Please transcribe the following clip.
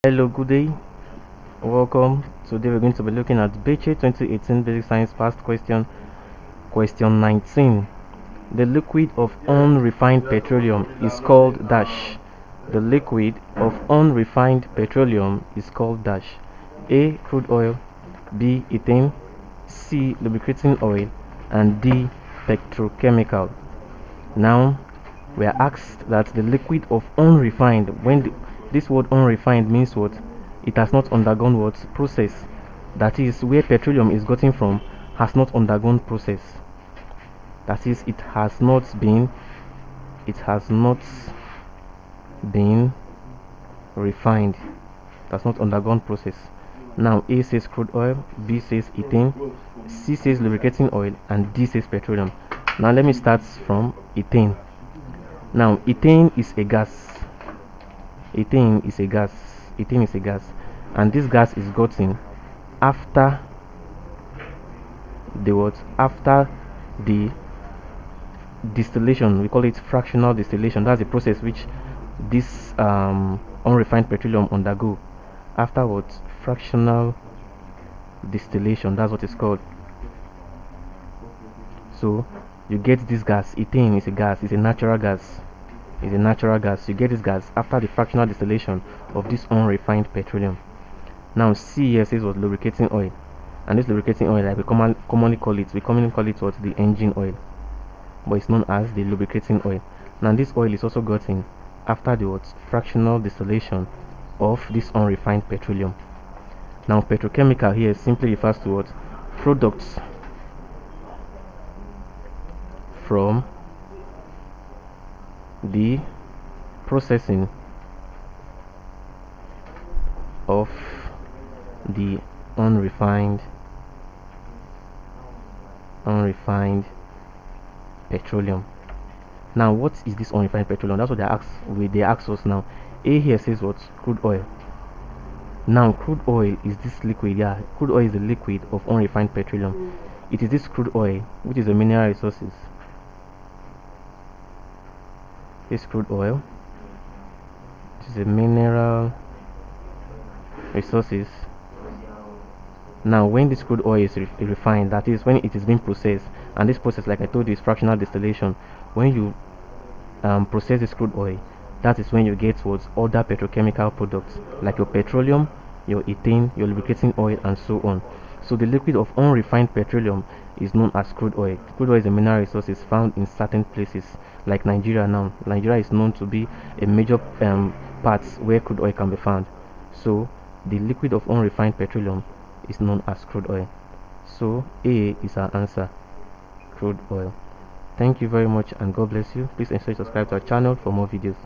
Hello, good day, welcome. Today we're going to be looking at BECE 2018 Basic Science Past Question 19. The liquid of unrefined petroleum is called dash. The liquid of unrefined petroleum is called dash. A. Crude oil, B. ethane, C. lubricating oil, and D. petrochemical. Now we are asked that the liquid of unrefined, this word unrefined means what? It has not undergone what? Process. That is, where petroleum is gotten from has not undergone process. That is, it has not been refined. It has not undergone process. Now A says crude oil, B says ethane, C says lubricating oil, and D says petroleum. Now let me start from ethane. Now ethane is a gas. Ethane is a gas, and this gas is gotten after the distillation. We call it fractional distillation. That's the process which this unrefined petroleum undergo. Afterwards, fractional distillation, that's what it's called. So you get this gas. Ethane is a gas, it's a natural gas. You get this gas after the fractional distillation of this unrefined petroleum. Now C here says what? Lubricating oil, and this lubricating oil, like we commonly call it what? The engine oil, but it's known as the lubricating oil. Now this oil is also gotten after the what? Fractional distillation of this unrefined petroleum. Now petrochemical here simply refers to what? Products from the processing of the unrefined petroleum. Now what is this unrefined petroleum? That's what they ask us now. A here says what? Crude oil. Now crude oil is this liquid. Yeah, crude oil is the liquid of unrefined petroleum. It is this crude oil which is the mineral resources. This crude oil, which is the mineral resources. Now when this crude oil is refined, that is when it is being processed, and this process, like I told you, is fractional distillation. When you process this crude oil, that is when you get what? Other petrochemical products like your petroleum, your ethane, your lubricating oil, and so on. So the liquid of unrefined petroleum is known as crude oil. Crude oil is a mineral resource found in certain places like Nigeria. Now Nigeria is known to be a major part where crude oil can be found. So the liquid of unrefined petroleum is known as crude oil. So A is our answer, crude oil. Thank you very much, and God bless you. Please ensure you subscribe to our channel for more videos.